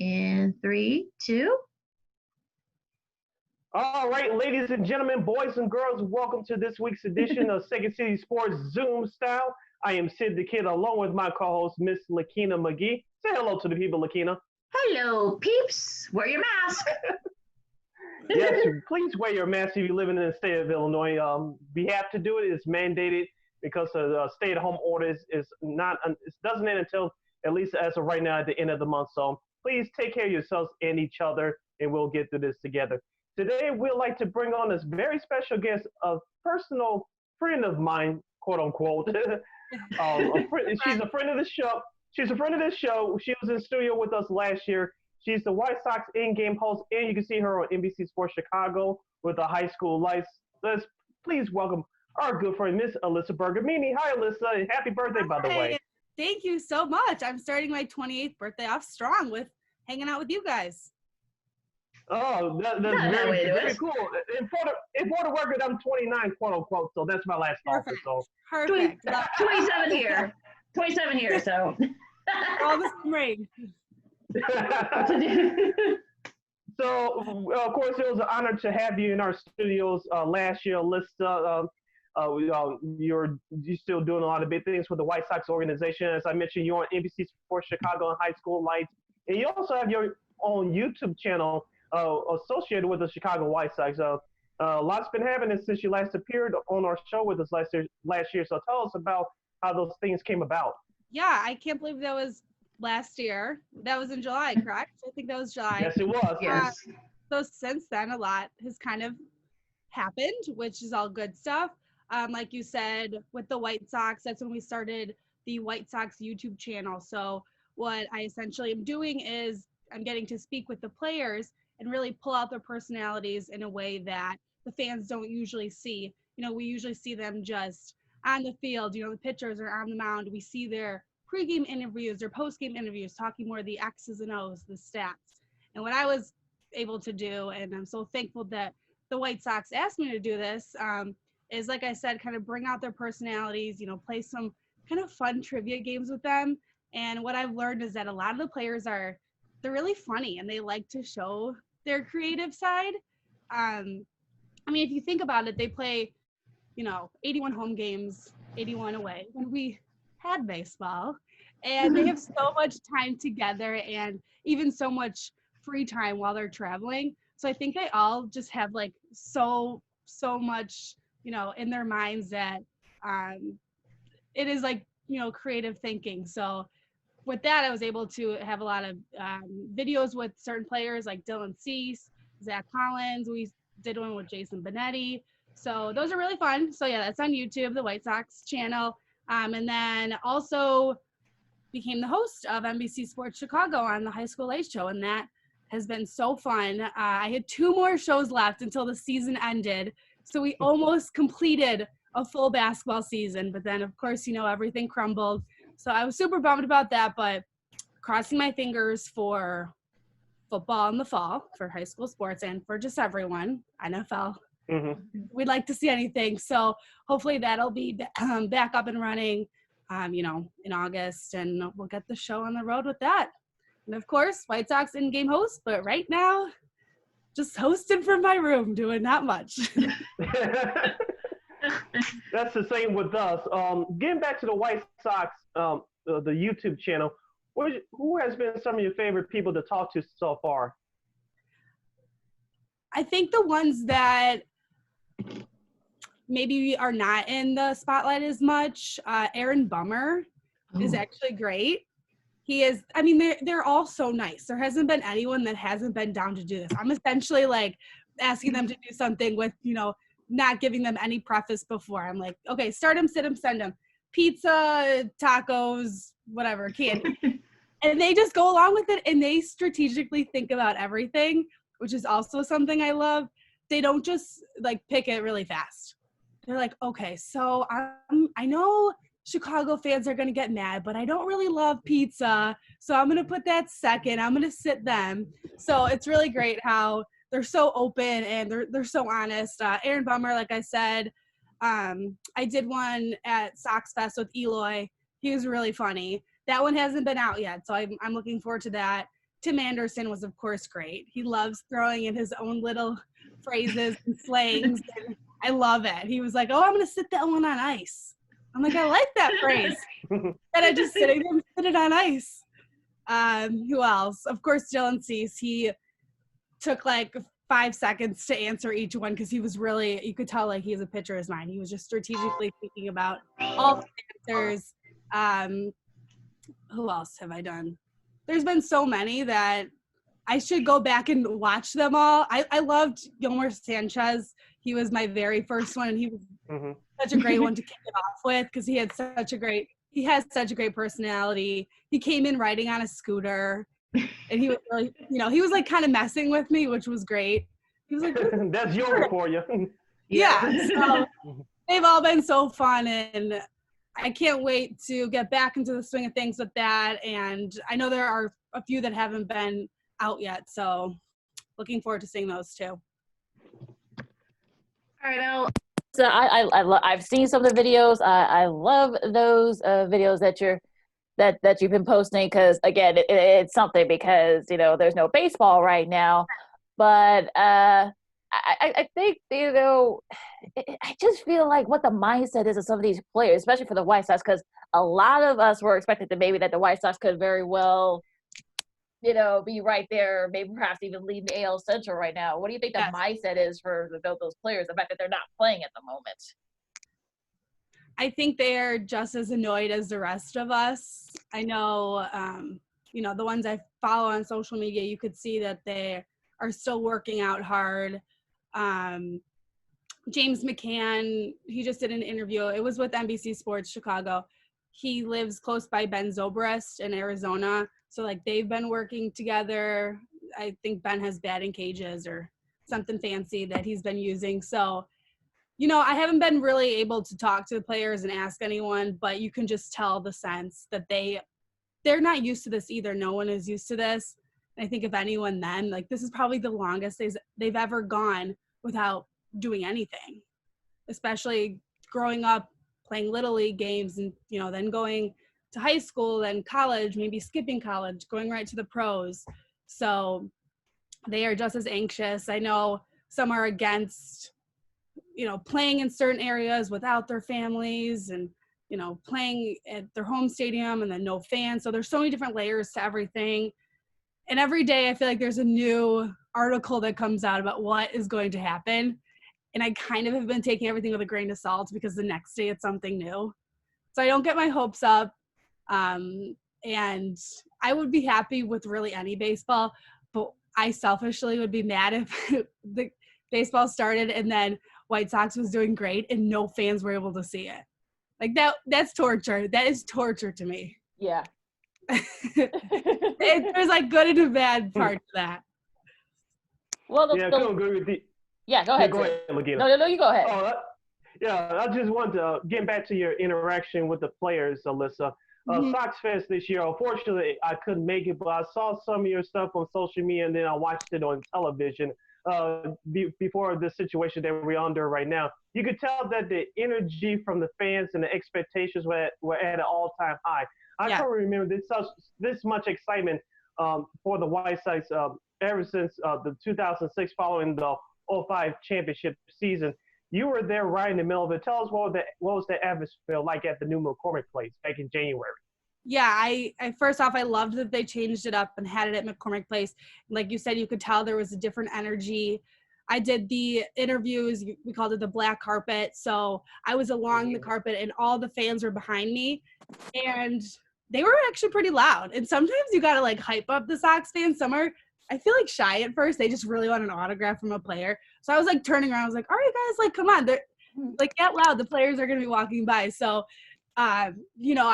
In 3, 2. All right, ladies and gentlemen, boys and girls, welcome to this week's edition of Second City Sports Zoom Style. I am Sid the Kid, along with my co-host, Miss Lakeena McGee. Say hello to the people, Lakeena. Hello, peeps. Wear your mask. Yes, please wear your mask if you're living in the state of Illinois. We have to do it. It's mandated because the stay-at-home order is not. It doesn't end until at least as of right now at the end of the month. So please take care of yourselves and each other, and we'll get through this together. Today, we'd like to bring on this very special guest, a personal friend of mine, quote unquote. She's a friend of the show. She's a friend of this show. She was in studio with us last year. She's the White Sox in-game host, and you can see her on NBC Sports Chicago with the high school lights. Let's please welcome our good friend, Miss Alyssa Bergamini. Hi, Alyssa, and happy birthday, by the way. Thank you so much. I'm starting my 28th birthday off strong with hanging out with you guys. Oh, that's very cool. In for the record, I'm 29, quote unquote, so that's my last offer. So. Perfect. 27 here. 27 here, so. All the same ring. So, of course, it was an honor to have you in our studios last year, Alyssa. You're still doing a lot of big things for the White Sox organization. As I mentioned, you're on NBC Sports Chicago and High School Lights. And you also have your own YouTube channel associated with the Chicago White Sox. A lot's been happening since you last appeared on our show with us last year. So tell us about how those things came about. Yeah, I can't believe that was last year. That was in July, correct? I think that was July. Yes, it was. Yes. So since then, a lot has kind of happened, which is all good stuff. Like you said, with the White Sox, that's when we started the White Sox YouTube channel. So what I essentially am doing is I'm getting to speak with the players and really pull out their personalities in a way that the fans don't usually see. You know, we usually see them just on the field, you know, the pitchers are on the mound. We see their pregame interviews, their postgame interviews, talking more of the X's and O's, the stats. And what I was able to do, and I'm so thankful that the White Sox asked me to do this, is, like I said, kind of bring out their personalities, you know, play some kind of fun trivia games with them. And what I've learned is that a lot of the players they're really funny and they like to show their creative side. I mean, if you think about it, they play, you know, 81 home games, 81 away when we had baseball, and they have so much time together and even so much free time while they're traveling. So I think they all just have like so much, you know, in their minds that it is like, you know, creative thinking. So with that, I was able to have a lot of videos with certain players like Dylan Cease, Zach Collins. We did one with Jason Benetti. So those are really fun. So yeah, that's on YouTube, the White Sox channel. And then also became the host of NBC Sports Chicago on the High School Lights show. And that has been so fun. I had 2 more shows left until the season ended. So we almost completed a full basketball season. But then, of course, you know, everything crumbled. So I was super bummed about that, but crossing my fingers for football in the fall, for high school sports, and for just everyone, NFL. Mm-hmm. We'd like to see anything. So hopefully that'll be back up and running, you know, in August, and we'll get the show on the road with that. And of course, White Sox in-game host, but right now, just hosting from my room, doing not much. That's the same with us. Getting back to the White Sox, the YouTube channel, who has been some of your favorite people to talk to so far? I think the ones that maybe are not in the spotlight as much, Aaron Bummer is actually great. He is, I mean, they're all so nice. There hasn't been anyone that hasn't been down to do this. I'm essentially like asking them to do something with, you know, not giving them any preface before. I'm like, okay, start them, sit them, send them. Pizza, tacos, whatever, candy. And they just go along with it, and they strategically think about everything, which is also something I love. They don't just like pick it really fast. They're like, okay, so I know Chicago fans are going to get mad, but I don't really love pizza. So I'm going to put that second. I'm going to sit them. So it's really great how they're so open and they're so honest. Aaron Bummer, like I said, I did one at Sox Fest with Eloy. He was really funny. That one hasn't been out yet, so I'm looking forward to that. Tim Anderson was, of course, great. He loves throwing in his own little phrases and slangs. And I love it. He was like, "Oh, I'm going to sit that one on ice." I'm like, I like that phrase. And I just sit it on ice. Who else? Of course, Dylan Cease. He took like 5 seconds to answer each one because he was really, you could tell like he has a pitcher's mind. He was just strategically thinking about all the answers. Who else have I done? There's been so many that I should go back and watch them all. I loved Yomer Sanchez. He was my very first one, and he was such a great one to kick it off with because he has such a great personality. He came in riding on a scooter, and he was really, he was like kind of messing with me, which was great. He was like, "That's Yomer for you." Yeah. So they've all been so fun, and I can't wait to get back into the swing of things with that. And I know there are a few that haven't been out yet, so looking forward to seeing those too. All right, Al. So I've seen some of the videos. I love those videos that you've been posting because again, it's something because there's no baseball right now, but I think I just feel like what the mindset is of some of these players, especially for the White Sox, because a lot of us were expecting that the White Sox could very well be right there, maybe perhaps even lead the AL Central right now. What do you think the mindset is for those players, the fact that they're not playing at the moment? I think they're just as annoyed as the rest of us. I know, the ones I follow on social media, you could see that they are still working out hard. James McCann, he just did an interview. It was with NBC Sports Chicago. He lives close by Ben Zobrist in Arizona. So, like, they've been working together. I think Ben has batting cages or something fancy that he's been using. So, I haven't been really able to talk to the players and ask anyone, but you can just tell the sense that they're not used to this either. No one is used to this. I think if anyone then, like, this is probably the longest they've ever gone without doing anything, especially growing up playing Little League games and, then going to high school, then college, maybe skipping college, going right to the pros. So they are just as anxious. I know some are against, playing in certain areas without their families and, playing at their home stadium and then no fans. So there's so many different layers to everything. And every day I feel like there's a new article that comes out about what is going to happen. And I kind of have been taking everything with a grain of salt because the next day it's something new. So I don't get my hopes up. And I would be happy with really any baseball, but I selfishly would be mad if the baseball started and then White Sox was doing great and no fans were able to see it. Like that's torture. That is torture to me. Yeah. There's like good and a bad part to that. Well, I couldn't agree with you. Yeah, go ahead. Go ahead, Lakeena. No, you go ahead. I just wanted to get back to your interaction with the players, Alyssa. Sox Fest this year, unfortunately, I couldn't make it, but I saw some of your stuff on social media, and then I watched it on television before the situation that we're under right now. You could tell that the energy from the fans and the expectations were at an all-time high. I can't remember this much excitement for the White Sox ever since the 2006 following the 05 championship season. You were there right in the middle of it. Tell us what was the atmosphere like at the new McCormick Place back in January? Yeah, I first off, I loved that they changed it up and had it at McCormick Place. Like you said, you could tell there was a different energy. I did the interviews, we called it the black carpet. So I was along the carpet and all the fans were behind me and they were actually pretty loud. And sometimes you got to like hype up the Sox fans. Some are, I feel like shy at first. They just really want an autograph from a player. So I was like turning around. I was like, all right, guys, like, come on. They're like, get loud. The players are going to be walking by. So, I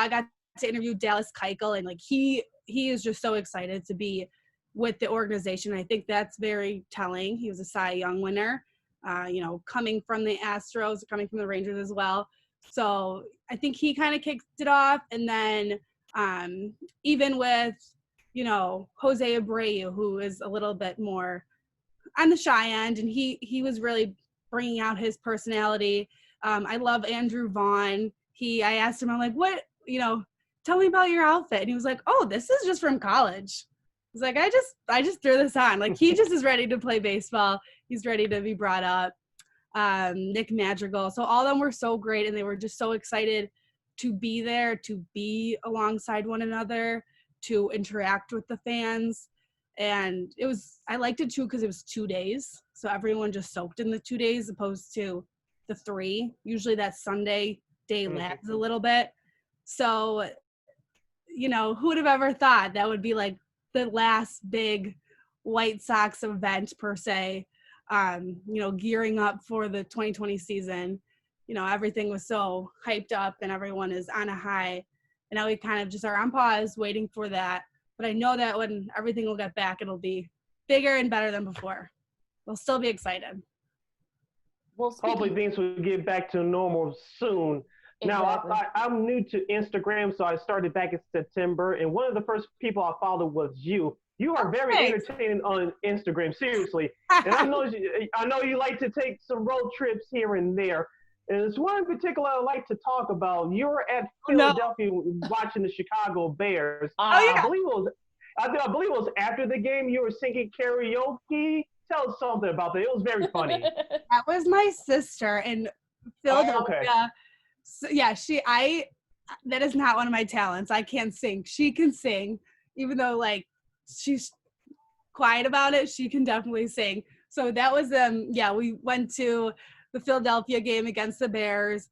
got to interview Dallas Keuchel and like, he is just so excited to be with the organization. I think that's very telling. He was a Cy Young winner, coming from the Astros, coming from the Rangers as well. So I think he kind of kicked it off. And then even with, Jose Abreu, who is a little bit more on the shy end, and he was really bringing out his personality. I love Andrew Vaughn. I asked him, I'm like, what, tell me about your outfit. And he was like, oh, this is just from college. I He's like, I just threw this on. Like, he just is ready to play baseball. He's ready to be brought up. Nick Madrigal. So all of them were so great, and they were just so excited to be there, to be alongside one another, to interact with the fans. And I liked it too because it was 2 days. So everyone just soaked in the 2 days opposed to the 3. Usually that Sunday day lags a little bit. So, who would have ever thought that would be like the last big White Sox event per se, gearing up for the 2020 season. Everything was so hyped up and everyone is on a high. And now we kind of just are on pause waiting for that. But I know that when everything will get back, it'll be bigger and better than before. We'll still be excited. Well, hopefully things will get back to normal soon. Exactly. Now, I'm new to Instagram, so I started back in September, and one of the first people I followed was you. You are very entertaining on Instagram, seriously. And I know you like to take some road trips here and there. And there's one in particular I like to talk about. You were at Philadelphia watching the Chicago Bears. I believe it was after the game you were singing karaoke. Tell us something about that. It was very funny. That was my sister in Philadelphia. Okay. So, yeah, that is not one of my talents. I can't sing. She can sing, even though like she's quiet about it. She can definitely sing. So that was we went to the Philadelphia game against the Bears,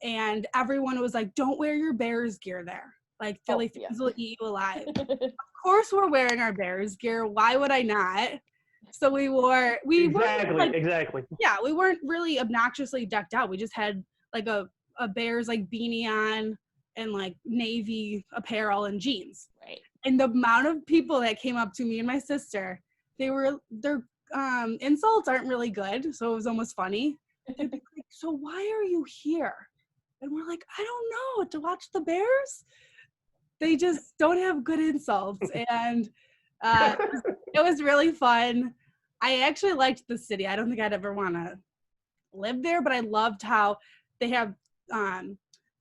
and everyone was like, "Don't wear your Bears gear there. Like Philly fans will eat you alive." Of course, we're wearing our Bears gear. Why would I not? So we exactly. Yeah, we weren't really obnoxiously decked out. We just had like a Bears like beanie on and like navy apparel and jeans. Right. And the amount of people that came up to me and my sister, their insults aren't really good, so it was almost funny. They'd be like, "So why are you here?" And we're like, "I don't know, to watch the Bears." They just don't have good insults, and it was really fun. I actually liked the city. I don't think I'd ever want to live there, but I loved how they have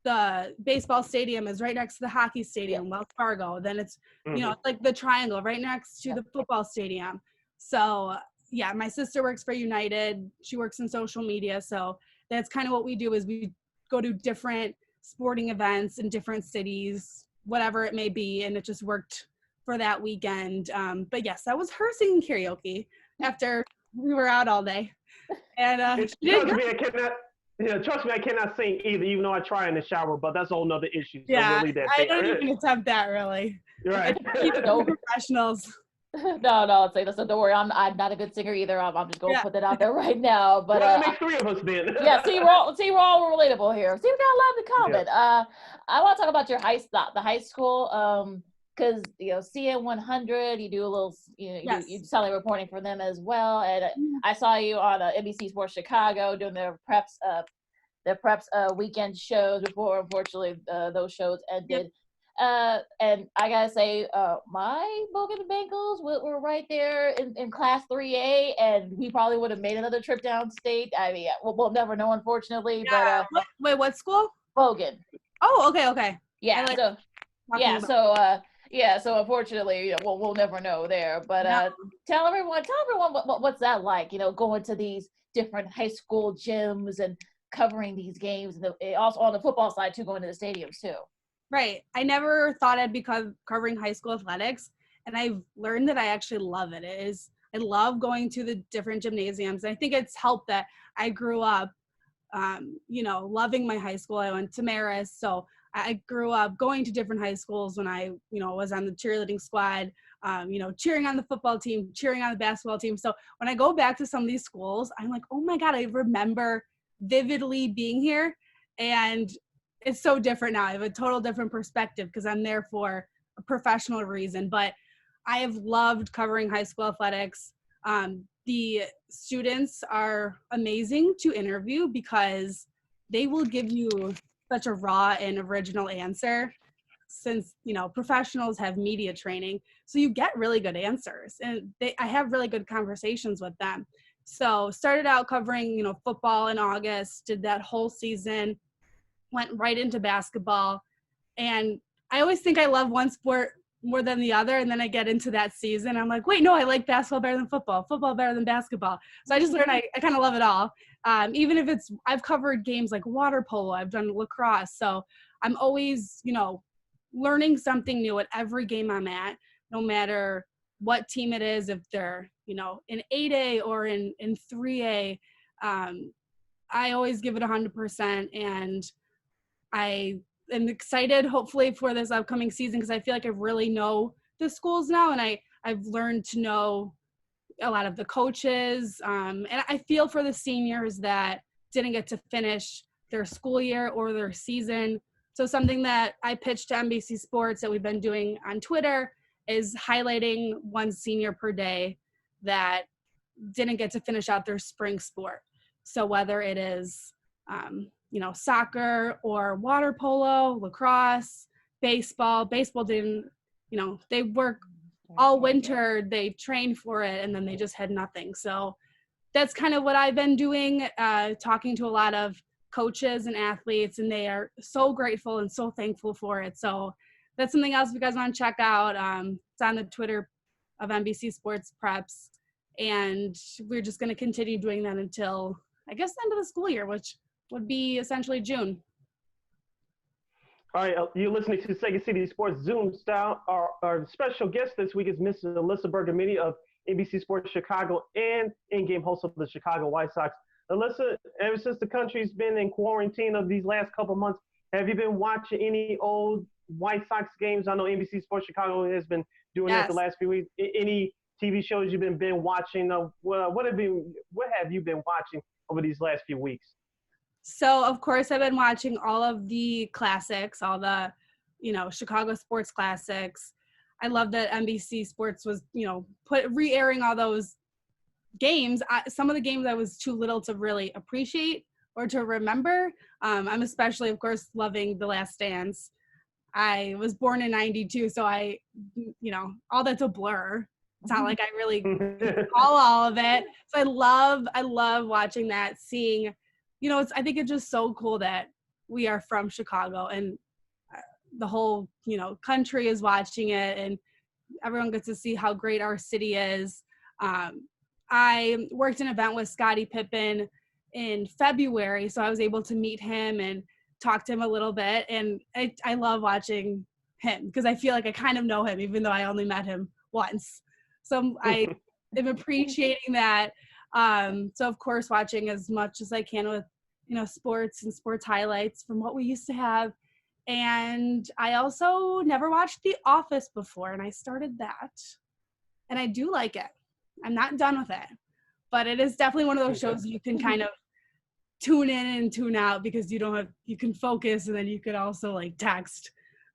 the baseball stadium is right next to the hockey stadium, Wells Fargo. Then it's, it's like the triangle right next to the football stadium. So yeah, my sister works for United. She works in social media. So that's kind of what we do is we go to different sporting events in different cities, whatever it may be. And it just worked for that weekend. But yes, that was her singing karaoke after we were out all day. And trust me, I cannot sing either, even though I try in the shower, but that's a whole nother issue. So yeah, we'll leave that I there. don't even attempt that really. You're right. No professionals. No, say listen, don't worry, I'm not a good singer either. I'm just gonna put that out there right now. But well, that makes 3 of us then. Yeah, see, we're all relatable here. See, we got a lot in common. Yeah. I want to talk about your the high school, because CN 100, you do a little, you do Sunday reporting for them as well. And I saw you on NBC Sports Chicago doing their preps weekend shows before, unfortunately, those shows ended. Yep. And I gotta say, my Bogan Bengals were right there in Class 3A, and we probably would have made another trip downstate. I mean, we'll never know, unfortunately. Yeah. But wait, what school? Bogan. Oh, okay. Yeah. So unfortunately, we'll never know there. But tell everyone what's that like? Going to these different high school gyms and covering these games, and also on the football side too, going to the stadiums too. Right. I never thought I'd be covering high school athletics, and I've learned that I actually love it. I love going to the different gymnasiums. I think it's helped that I grew up, loving my high school. I went to Marist, so I grew up going to different high schools when I, was on the cheerleading squad, cheering on the football team, cheering on the basketball team. So when I go back to some of these schools, I'm like, oh my God, I remember vividly being here. And it's so different now. I have a total different perspective because I'm there for a professional reason. But I have loved covering high school athletics. The students are amazing to interview because they will give you such a raw and original answer, since professionals have media training, so you get really good answers, and I have really good conversations with them. So started out covering football in August, did that whole season, went right into basketball, and I always think I love one sport more than the other. And then I get into that season. I'm like, wait, no, I like basketball better than football better than basketball. So I just learned I kind of love it all. Even if I've covered games like water polo, I've done lacrosse. So I'm always, learning something new at every game I'm at, no matter what team it is, if they're, in 8A or in 3A. I always give it 100%. And I am excited, hopefully, for this upcoming season because I feel like I really know the schools now, and I've learned to know a lot of the coaches. And I feel for the seniors that didn't get to finish their school year or their season. So something that I pitched to NBC Sports that we've been doing on Twitter is highlighting one senior per day that didn't get to finish out their spring sport. So whether it is soccer or water polo, lacrosse, baseball didn't, they work all winter, they train for it, and then they just had nothing. So that's kind of what I've been doing, talking to a lot of coaches and athletes, and they are so grateful and so thankful for it. So that's something else if you guys want to check out. It's on the Twitter of NBC Sports Preps, and we're just going to continue doing that until, I guess, the end of the school year, which would be essentially June. All right, you're listening to Second City Sports Zoom style. Our special guest this week is Mrs. Alyssa Bergamini of NBC Sports Chicago and in-game host of the Chicago White Sox. Alyssa, ever since the country's been in quarantine of these last couple months, have you been watching any old White Sox games? I know NBC Sports Chicago has been doing that the last few weeks. Any TV shows you've been watching? What have you been watching over these last few weeks? So, of course, I've been watching all of the classics, all the, Chicago sports classics. I love that NBC Sports was, re-airing all those games. Some of the games I was too little to really appreciate or to remember. I'm especially, of course, loving The Last Dance. I was born in 92, so all that's a blur. It's not like I really recall all of it. So I love watching that, seeing, I think it's just so cool that we are from Chicago and the whole, country is watching it and everyone gets to see how great our city is. I worked an event with Scottie Pippen in February, so I was able to meet him and talk to him a little bit. And I love watching him because I feel like I kind of know him, even though I only met him once. So I am appreciating that. So of course, watching as much as I can with, sports and sports highlights from what we used to have. And I also never watched The Office before, and I started that. And I do like it. I'm not done with it, but it is definitely one of those shows you can kind of tune in and tune out because you can focus, and then you could also text.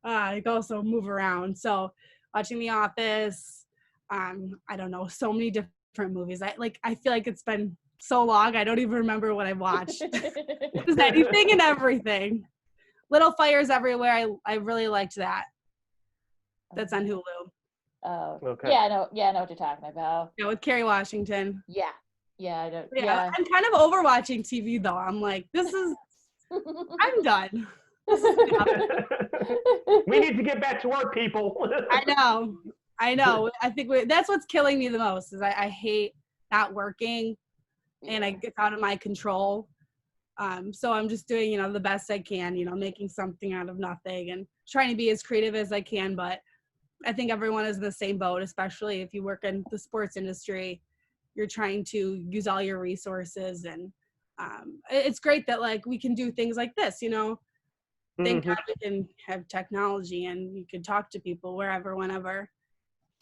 You can also move around. So watching The Office, I don't know, so many different movies. I feel like it's been so long, I don't even remember what I watched. Just anything and everything. Little Fires Everywhere. I really liked that. That's on Hulu. Oh, okay. Yeah, I know what you're talking about. Yeah, with Kerry Washington. Yeah, I don't. Yeah, I'm kind of over watching TV though. I'm like, I'm done. We need to get back to work, people. I know. I think that's what's killing me the most is I hate not working, and it gets out of my control. So I'm just doing, the best I can, making something out of nothing and trying to be as creative as I can. But I think everyone is in the same boat, especially if you work in the sports industry. You're trying to use all your resources, and it's great that we can do things like this, Thank God we can have technology and you can talk to people wherever, whenever.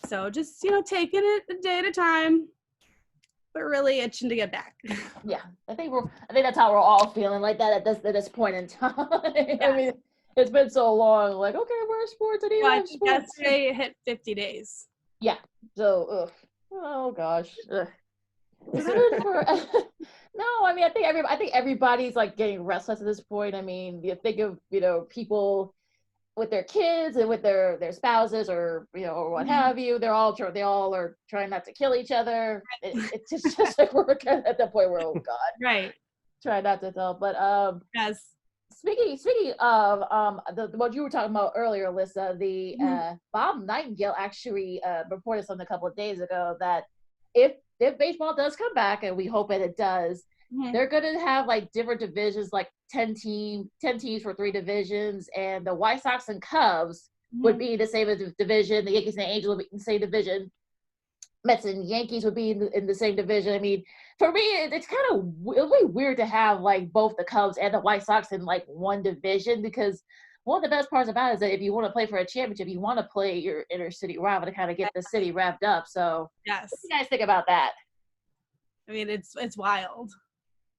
So just, taking it a day at a time, but really itching to get back. Yeah, I think that's how we're all feeling like that at this point in time. Yeah. I mean, it's been so long. Okay, where's sports? I need to sports. Yesterday it hit 50 days. Yeah. So, oh gosh. Ugh. No, I mean, I think everybody's getting restless at this point. I mean, you think of people with their kids and with their spouses or or what have you. They all are trying not to kill each other. It's just we're at the point where, oh God, right, try not to tell. But yes. Speaking of what you were talking about earlier, Alyssa, the Bob Nightingale actually reported something a couple of days ago that if baseball does come back, and we hope that it does, they're gonna have like different divisions, like 10 teams for 3 divisions, and the White Sox and Cubs would be the same division. The Yankees and Angels would be in the same division. Mets and Yankees would be in the same division. I mean, for me, it's kind of really weird to have like both the Cubs and the White Sox in like one division, because one of the best parts about it is that if you want to play for a championship, you want to play your inner city rival to kind of get the city wrapped up. So, yes, what do you guys think about that? I mean, it's wild.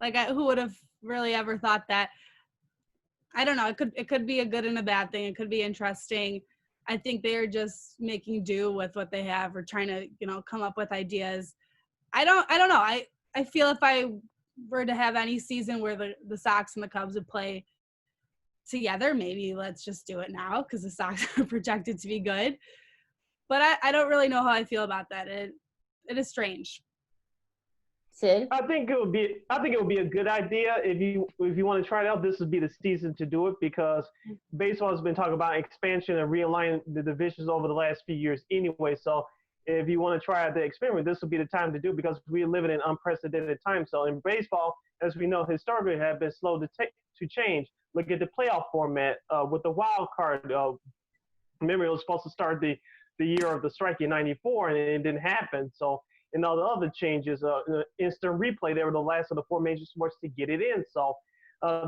Like, who would have really ever thought that? I don't know. It could be a good and a bad thing. It could be interesting. I think they're just making do with what they have, or trying to, come up with ideas. I don't know. I feel if I were to have any season where the Sox and the Cubs would play together, maybe let's just do it now because the Sox are projected to be good. But I don't really know how I feel about that. It is strange. Sid? I think it would be a good idea if you want to try it out. This would be the season to do it, because baseball has been talking about expansion and realigning the divisions over the last few years anyway. So if you want to try out the experiment, this would be the time to do it, because we're living in unprecedented times. So in baseball, as we know, historically have been slow to change. Look at the playoff format with the wild card. Remember, it was supposed to start the year of the strike in '94, and it didn't happen. So, and all the other changes, instant replay, they were the last of the 4 major sports to get it in. So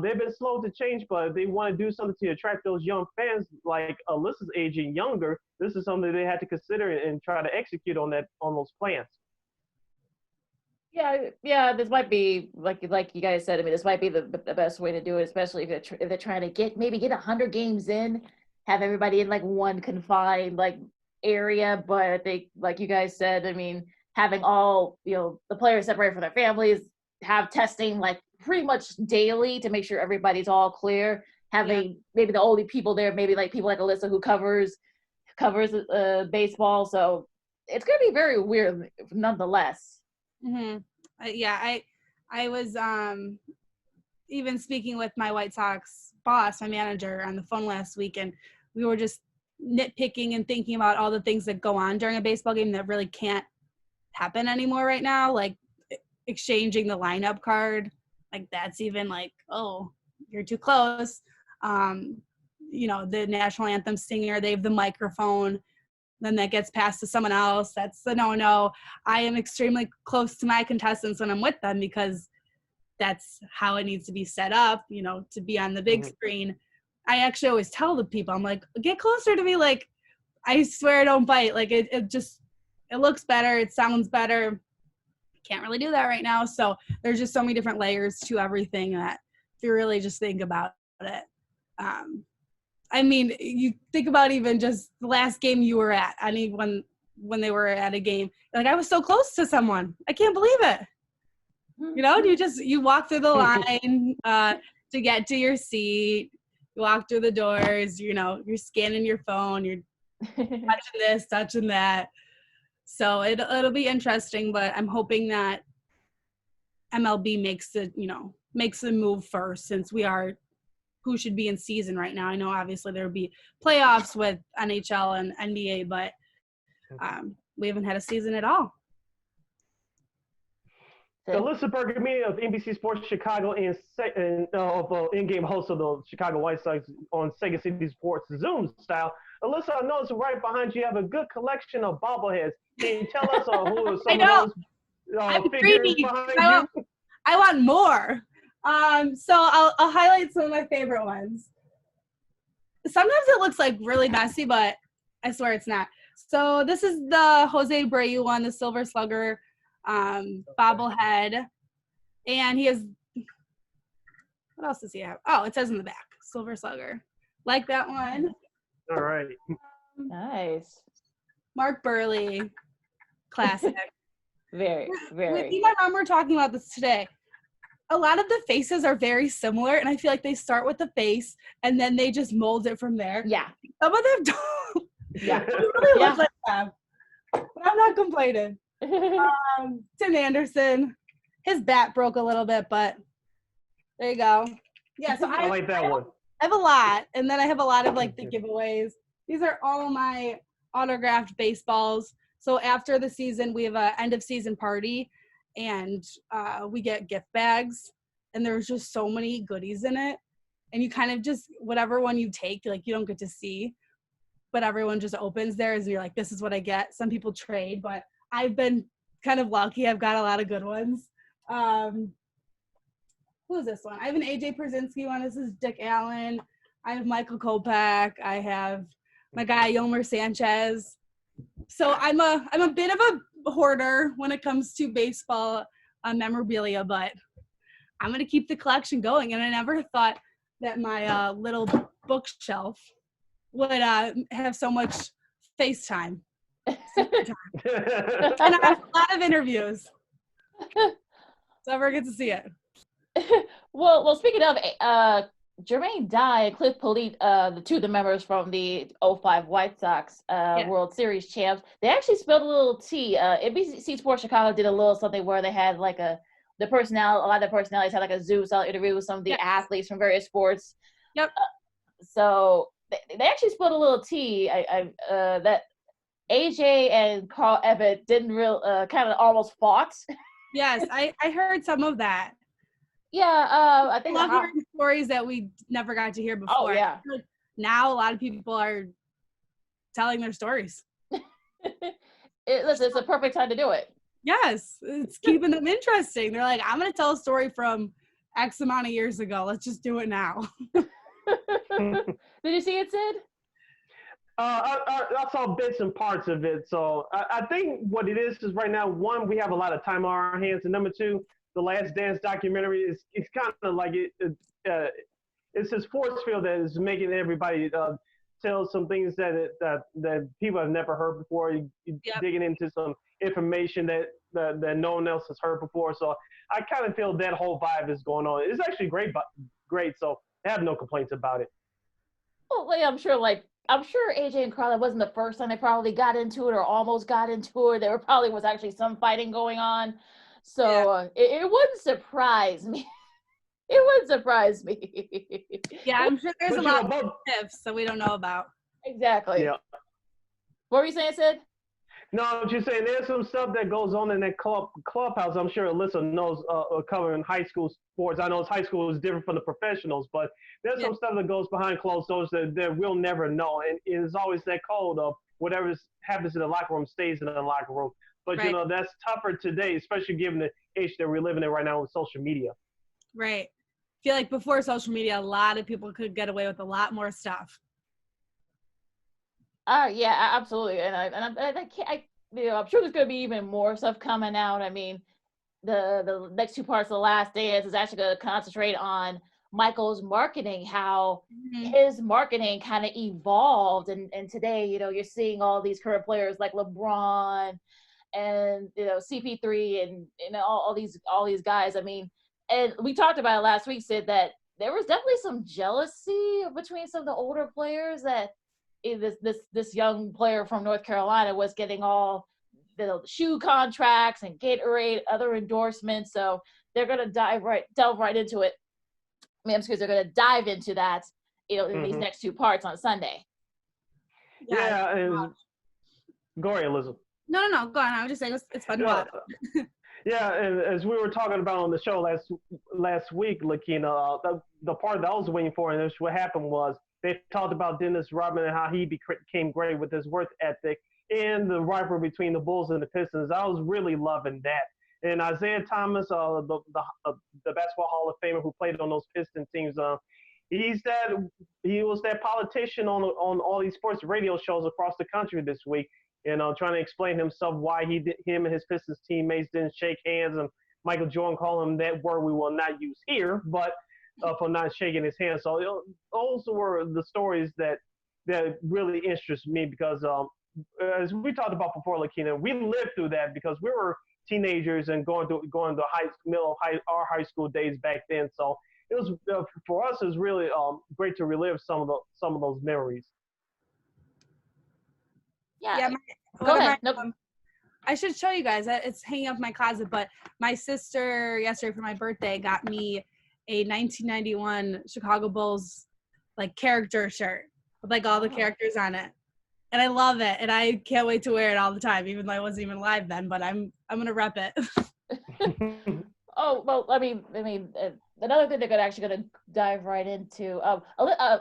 they've been slow to change, but if they want to do something to attract those young fans like Alyssa's age and younger, this is something they had to consider and try to execute on those plans. Yeah, this might be like you guys said. I mean, this might be the best way to do it, especially if they're trying to get 100 games in, have everybody in like one confined like area. But I think, like you guys said, I mean, having all the players separate from their families, have testing like pretty much daily to make sure everybody's all clear. Having maybe the only people there, maybe like people like Alyssa who covers baseball. So it's gonna be very weird, nonetheless. Mm-hmm. I was even speaking with my White Sox boss, my manager, on the phone last week, and we were just nitpicking and thinking about all the things that go on during a baseball game that really can't happen anymore right now, like exchanging the lineup card. Like, that's even like, oh, you're too close. The national anthem singer, they have the microphone, then that gets passed to someone else. That's the no. I am extremely close to my contestants when I'm with them, because that's how it needs to be set up, to be on the big screen. I actually always tell the people, I'm like, get closer to me. Like, I swear I don't bite. Like, it looks better. It sounds better. Can't really do that right now. So there's just so many different layers to everything that if you really just think about it. I mean, you think about even just the last game you were at. I mean, when they were at a game, like, I was so close to someone. I can't believe it. You walk through the line to get to your seat. You walk through the doors, you're scanning your phone, you're touching this, touching that. So it'll be interesting, but I'm hoping that MLB makes the move first, since we are who should be in season right now. I know obviously there will be playoffs with NHL and NBA, but we haven't had a season at all. Alyssa Bergamini of NBC Sports Chicago and in-game host of the Chicago White Sox on Sega City Sports Zoom style. Alyssa, I noticed right behind you have a good collection of bobbleheads. Can you tell us who are some of those figures behind you? I want more. So I'll highlight some of my favorite ones. Sometimes it looks like really messy, but I swear it's not. So this is the Jose Abreu one, the Silver Slugger bobblehead. And he has, what else does he have? Oh, it says in the back, Silver Slugger. Like that one. All right. Nice. Mark Burley, classic. Very, very. Me and my mom were talking about this today. A lot of the faces are very similar, and I feel like they start with the face, and then they just mold it from there. Yeah. Some of them don't. Yeah. They really look like them. But I'm not complaining. Tim Anderson, his bat broke a little bit, but there you go. Yeah, so I like that one. I have a lot, and then I have a lot of like the giveaways. These are all my autographed baseballs. So after the season, we have a end of season party, and we get gift bags, and there's just so many goodies in it. And you kind of just whatever one you take, like you don't get to see, but everyone just opens theirs, and you're like, this is what I get. Some people trade, but I've been kind of lucky. I've got a lot of good ones. Who is this one? I have an AJ Pierzynski one. This is Dick Allen. I have Michael Kopech. I have my guy Yomer Sanchez. So I'm a bit of a hoarder when it comes to baseball memorabilia, but I'm gonna keep the collection going. And I never thought that my little bookshelf would have so much FaceTime. And I have a lot of interviews. So I never get to see it. Well, speaking of Jermaine Dye and Cliff Polite, the two of the members from the '05 White Sox World Series champs, they actually spilled a little tea. NBC Sports Chicago did a little something where they had like a lot of the personalities had like a Zoom-style interview with some of the athletes from various sports. Yep. So they actually spilled a little tea. That AJ and Carl Ebbett didn't kind of almost fought. Yes, I heard some of that. Yeah, I think I love hearing stories that we never got to hear before. Oh yeah. Now a lot of people are telling their stories. Listen, it's a perfect time to do it. Yes, it's keeping them interesting. They're like, I'm going to tell a story from X amount of years ago. Let's just do it now. Did you see it, Sid? I saw bits and parts of it. So I think what it is right now, one, we have a lot of time on our hands, and number two, the Last Dance documentary is kind of like it's this force field that is making everybody tell some things that people have never heard before. You're digging into some information that no one else has heard before. So I kind of feel that whole vibe is going on. It's actually great. So I have no complaints about it. Well, I'm sure AJ and Carla wasn't the first time they probably got into it or almost got into it. There probably was actually some fighting going on. So it wouldn't surprise me. It wouldn't surprise me. Yeah, I'm sure there's a lot of tips that we don't know about. Exactly. Yeah. What were you saying, Sid? No, I'm just saying there's some stuff that goes on in that clubhouse. I'm sure Alyssa knows covering high school sports. I know high school is different from the professionals, but there's some stuff that goes behind closed doors that we'll never know. And it's always that code of whatever happens in the locker room stays in the locker room. But, you know, that's tougher today, especially given the age that we're living in right now with social media. Right. I feel like before social media, a lot of people could get away with a lot more stuff. Yeah, absolutely. And I'm sure there's going to be even more stuff coming out. I mean, the next two parts of The Last Dance is actually going to concentrate on Michael's marketing, how his marketing kind of evolved. And today, you know, you're seeing all these current players like LeBron and, you know, CP3 and, you know, all these guys. I mean, and we talked about it last week, Sid, that there was definitely some jealousy between some of the older players that this young player from North Carolina was getting all the shoe contracts and Gatorade, other endorsements. So they're going to delve right into it. I mean, they're going to dive into that, you know, in these next two parts on Sunday. Yeah. Go ahead, Elizabeth. No. Go on. I was just saying it's fun to watch. Yeah, and as we were talking about on the show last week, Lakeena, the part that I was waiting for, and what happened was they talked about Dennis Rodman and how he became great with his work ethic and the rivalry between the Bulls and the Pistons. I was really loving that. And Isaiah Thomas, the Basketball Hall of Famer who played on those Piston teams, he was that politician on all these sports radio shows across the country this week. You know, trying to explain himself why him and his Pistons teammates didn't shake hands, and Michael Jordan called him that word we will not use here, but for not shaking his hand. So those were the stories that really interest me because as we talked about before, Lakeena, we lived through that because we were teenagers and going to our high school days back then. So it was for us. It was really great to relive some of those memories. Yeah. Go ahead. I should show you guys. It's hanging up in my closet, but my sister yesterday for my birthday got me a 1991 Chicago Bulls like character shirt with like all the characters on it. And I love it. And I can't wait to wear it all the time, even though I wasn't even live then, but I'm going to rep it. Oh, well, another thing they're actually going to dive right into.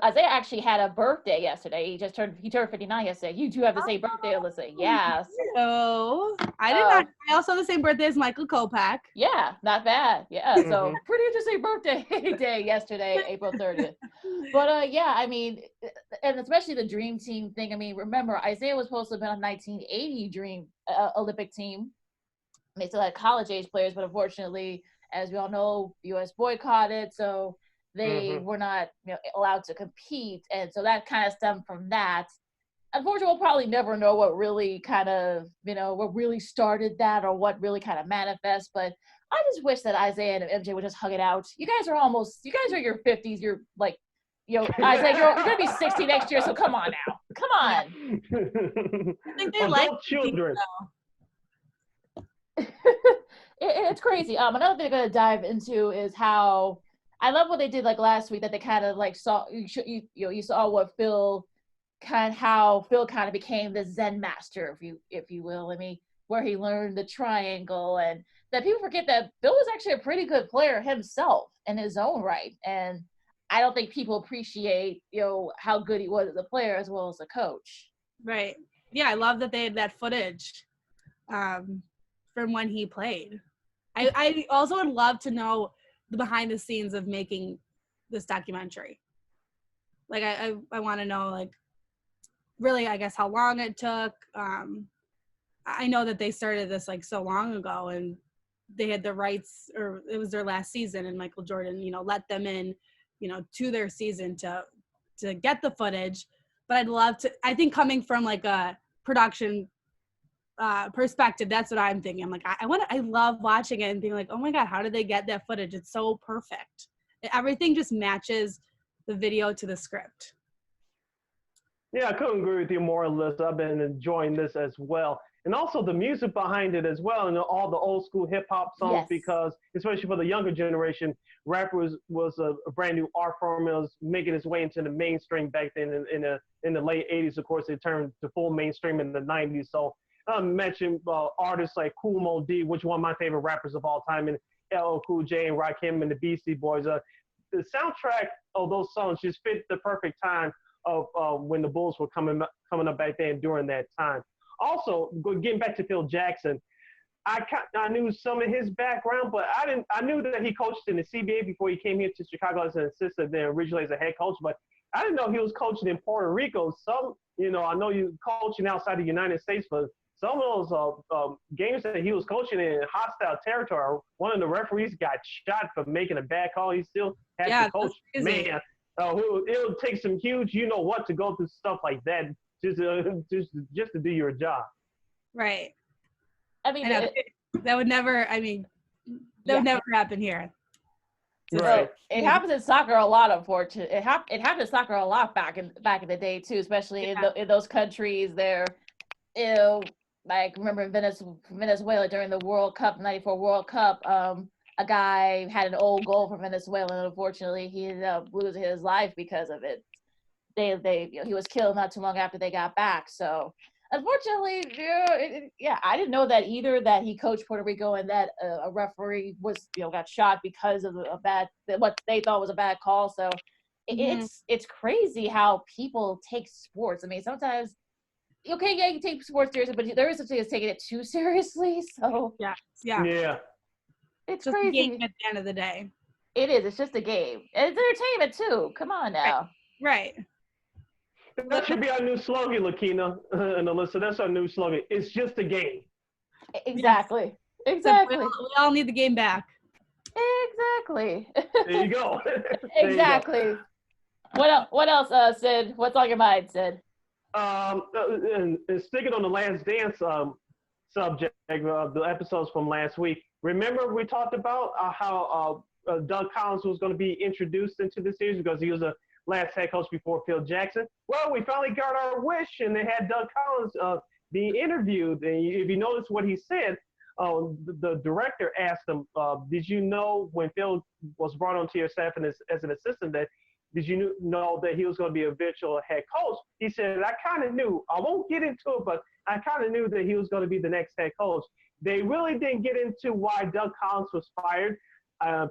Isaiah actually had a birthday yesterday. He turned 59 yesterday. You two have the same birthday, Alyssa. Yes. So I did not. I also have the same birthday as Michael Kopak. Yeah, not bad. Yeah, so pretty interesting birthday day yesterday, April 30th. But yeah, I mean, and especially the dream team thing. I mean, remember Isaiah was supposed to have been on 1980 dream Olympic team. They still had college age players, but unfortunately, as we all know, the U.S. boycotted, so they were not allowed to compete, and so that kind of stemmed from that. Unfortunately, we'll probably never know what really kind of what really started that or what really kind of manifests. But I just wish that Isaiah and MJ would just hug it out. You guys are your 50s. You're like, Isaiah, you're gonna be 60 next year, so come on now, come on. I think they like children. It's crazy. Another thing I'm gonna dive into is how I love what they did like last week, that they kind of like saw you saw what how Phil kind of became the Zen master, if you will. I mean, where he learned the triangle, and that people forget that Phil was actually a pretty good player himself in his own right, and I don't think people appreciate how good he was as a player as well as a coach. Right. Yeah, I love that they had that footage from when he played. I also would love to know the behind the scenes of making this documentary. Like I want to know like really I guess how long it took. I know that they started this like so long ago and they had the rights, or it was their last season, and Michael Jordan let them in to their season to get the footage. But I'd love to, I think coming from like a production perspective, that's what I'm thinking. I'm like, I love watching it and being like, oh my God, how did they get that footage? It's so perfect. Everything just matches the video to the script. Yeah, I couldn't agree with you more, Alyssa. I've been enjoying this as well. And also the music behind it as well, and all the old school hip hop songs, Yes. because especially for the younger generation, rap was a brand new art form. It was making its way into the mainstream back then. In the late 80s, of course, it turned to full mainstream in the 90s. So I mentioned artists like Kool Moe Dee, which is one of my favorite rappers of all time, and LL Cool J and Rakim and the Beastie Boys. The soundtrack of those songs just fit the perfect time of when the Bulls were coming up back then during that time. Also, getting back to Phil Jackson, I knew some of his background, but I knew that he coached in the CBA before he came here to Chicago as an assistant, then originally as a head coach. But I didn't know he was coaching in Puerto Rico. I know you coaching outside the United States, but some of those games that he was coaching in hostile territory, one of the referees got shot for making a bad call. He still had to coach. Man, it'll take some huge, to go through stuff like that just to do your job. Right. I mean, that would never. I mean, that would never happen here. Right. It happens in soccer a lot, unfortunately. It happened in soccer a lot back in the day too, especially in those countries there. Like remember Venezuela during the World Cup, '94 World Cup. A guy had an old goal for Venezuela, and unfortunately, he ended up losing his life because of it. He was killed not too long after they got back. So unfortunately, I didn't know that either, that he coached Puerto Rico and that a referee was got shot because of what they thought was a bad call. So it's crazy how people take sports. I mean, sometimes you can take sports seriously, but there is such thing as taking it too seriously. So yeah, it's just crazy. A game at the end of the day. It is. It's just a game. And it's entertainment too. Come on now. Right. That should be our new slogan, Lakeena and Alyssa. That's our new slogan. It's just a game. Exactly. Yes. Exactly. We all need the game back. Exactly. There you go. Exactly. What else, Sid? What's on your mind, Sid? And sticking on the Last Dance subject of the episodes from last week, remember we talked about how Doug Collins was going to be introduced into the series because he was a last head coach before Phil Jackson. Well, we finally got our wish, and they had Doug Collins being interviewed. And if you notice what he said, the director asked him, did you know when Phil was brought onto your staff and as an assistant that did you know that he was going to be a eventual head coach? He said, I kind of knew. I won't get into it, but I kind of knew that he was going to be the next head coach. They really didn't get into why Doug Collins was fired.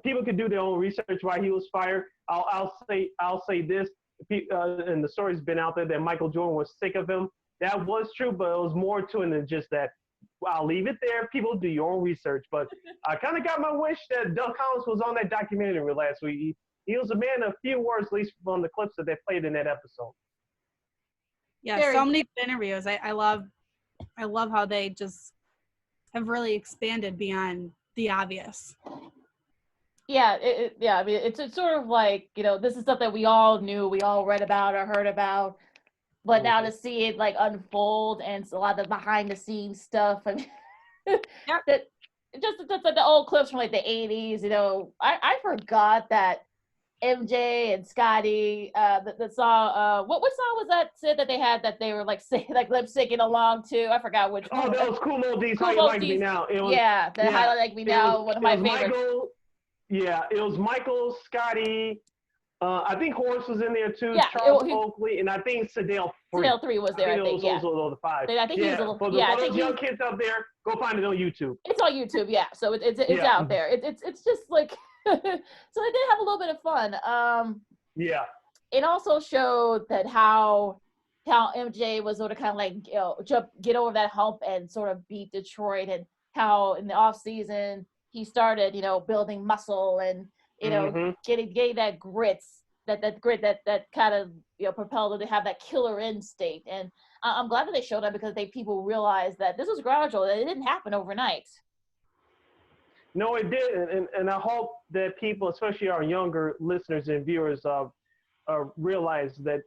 People could do their own research why he was fired. I'll say this, and the story's been out there that Michael Jordan was sick of him. That was true, but it was more to it than just that. I'll leave it there. People do your own research, but I kind of got my wish that Doug Collins was on that documentary last week. He was a man of few words, at least from the clips that they played in that episode. Yeah, so many interviews. I love how they just have really expanded beyond the obvious. Yeah, yeah. I mean, it's sort of like, this is stuff that we all knew, we all read about or heard about, but now to see it like unfold and a lot of the behind the scenes stuff. I mean, that just the old clips from like the 80s. I forgot that MJ and Scotty, the song, what song was that, Sid, that they had that they were like lip syncing along to? I forgot which one. Oh, that was Cool Mo D's How You Like Me Now. How You Like Me Now, one of my favorites. It was Michael, Scotty, I think Horace was in there too, yeah, Charles Oakley, and I think Sedale 3. Sedale 3 was there, I think, those were the 5. I think he was a little, for those young kids out there, go find it on YouTube. It's on YouTube, yeah, so it's out there. It's just like, so they did have a little bit of fun. Yeah. It also showed that how MJ was sort of kind of like, get over that hump and sort of beat Detroit, and how in the off season he started, building muscle and, getting that grit that kind of, propelled him to have that killer instinct. And I'm glad that they showed that because people realized that this was gradual, that it didn't happen overnight. No, it didn't, and I hope that people, especially our younger listeners and viewers, realize that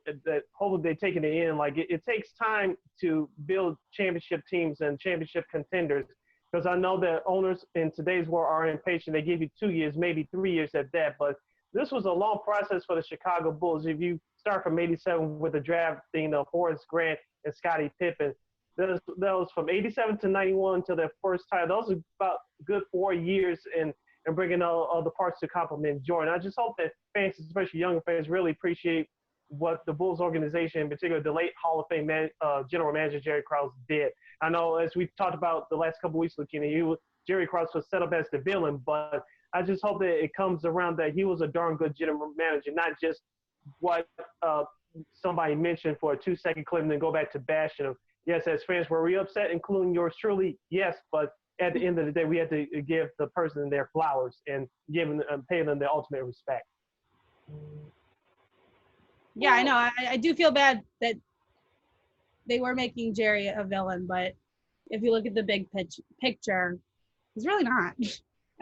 hopefully they're taking it in. Like it takes time to build championship teams and championship contenders, because I know that owners in today's world are impatient. They give you 2 years, maybe 3 years at that. But this was a long process for the Chicago Bulls. If you start from '87 with the drafting of Horace Grant and Scottie Pippen, that was from '87 to '91 to their first title. Those are about good 4 years and bringing all the parts to complement Jordan. I just hope that fans, especially younger fans, really appreciate what the Bulls organization, in particular the late Hall of Fame general manager Jerry Krause, did. I know, as we talked about the last couple of weeks, Lakeena, Jerry Krause was set up as the villain, but I just hope that it comes around that he was a darn good general manager, not just what somebody mentioned for a 2-second clip and then go back to bashing him. Yes, as fans, were we upset, including yours truly? Yes, but at the end of the day, we had to give the person their flowers and pay them their ultimate respect. Yeah, I know. I do feel bad that they were making Jerry a villain, but if you look at the big picture, he's really not.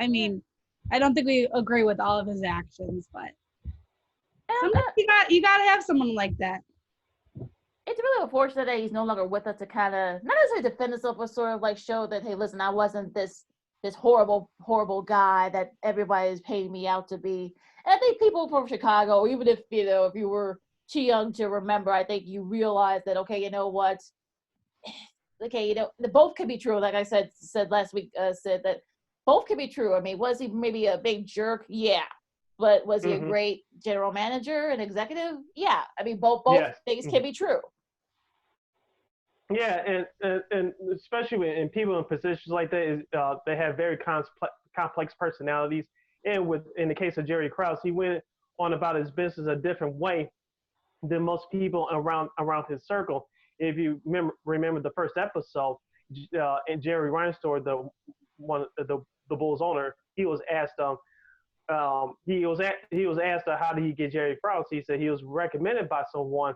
I mean, I don't think we agree with all of his actions, but sometimes you got to have someone like that. It's really unfortunate that he's no longer with us to kind of, not necessarily defend himself, but sort of like show that, hey, listen, I wasn't this horrible, horrible guy that everybody is paying me out to be. And I think people from Chicago, even if, if you were too young to remember, I think you realize that, okay, you know what? Okay, both could be true. Like I said last week, said that both could be true. I mean, was he maybe a big jerk? Yeah. But was he a great general manager and executive? Yeah. I mean, both things can be true. Yeah, and especially in people in positions like that, they have very complex personalities. And in the case of Jerry Krause, he went on about his business a different way than most people around his circle. If you remember the first episode, and Jerry Reinsdorf, the Bulls owner, he was asked how did he get Jerry Krause. He said he was recommended by someone.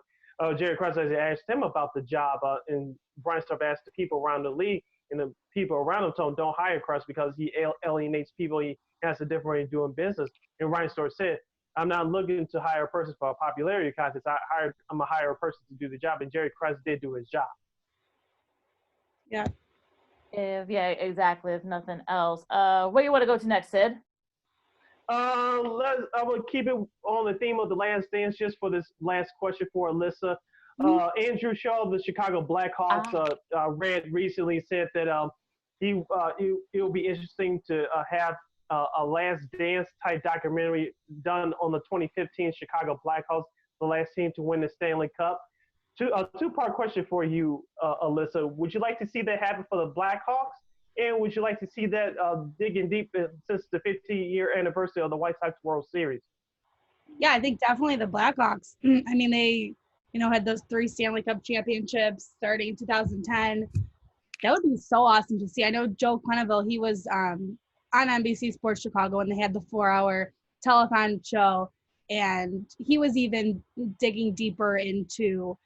Jerry Krause asked him about the job, and Reinsdorf asked the people around the league, and the people around him told him, don't hire Krause because he alienates people. He has a different way of doing business. And Reinsdorf said, I'm not looking to hire a person for a popularity contest. I'm going to hire a person to do the job. And Jerry Krause did do his job. Yeah. Yeah, exactly. If nothing else. Where do you want to go to next, Sid? I will keep it on the theme of the last dance just for this last question for Alyssa. Andrew Shaw of the Chicago Blackhawks read recently said that it'll be interesting to have a Last Dance type documentary done on the 2015 Chicago Blackhawks, the last team to win the Stanley Cup. Two-part question for you, Alyssa. Would you like to see that happen for the Blackhawks? And would you like to see that digging deep since the 50-year anniversary of the White Sox World Series? Yeah, I think definitely the Blackhawks. I mean, they, had those 3 Stanley Cup championships starting in 2010. That would be so awesome to see. I know Joe Quenneville, he was on NBC Sports Chicago, and they had the 4-hour telethon show, and he was even digging deeper into,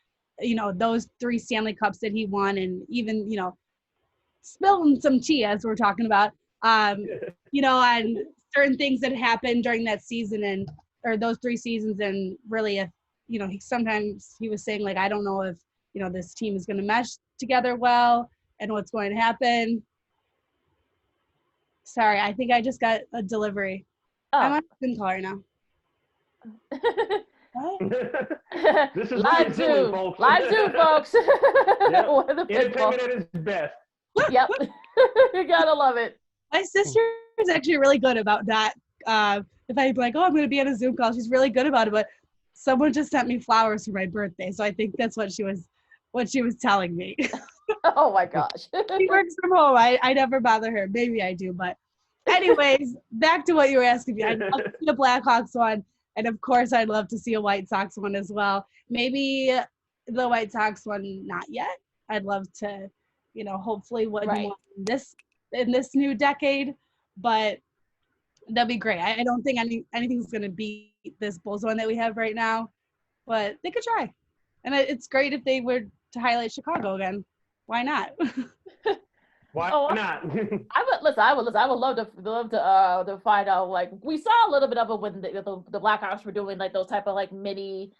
those 3 Stanley Cups that he won, and even, spilling some tea, as we're talking about, on certain things that happened during that season or those 3 seasons, and really, if, sometimes he was saying, like, I don't know if, this team is going to mesh together well and what's going to happen. Sorry, I think I just got a delivery. Oh. I'm on Zoom call right now. What? This is live Zoom, folks. Live Zoom, folks. Yep. Entertainment at its best. Yep. You gotta love it. My sister is actually really good about that. If I'm like, oh, I'm going to be on a Zoom call, she's really good about it. But someone just sent me flowers for my birthday, so I think that's what she was telling me. Oh my gosh. She works from home. I never bother her. Maybe I do, but anyways, back to what you were asking me. I'd love to see a Blackhawks one, and of course, I'd love to see a White Sox one as well. Maybe the White Sox one, not yet. I'd love to, hopefully win one in this new decade, but that'd be great. I don't think anything's going to beat this Bulls one that we have right now, but they could try. And it's great if they were to highlight Chicago again. Why not? Why not? I would love to find out. Like, we saw a little bit of it when the Blackhawks were doing like those type of like mini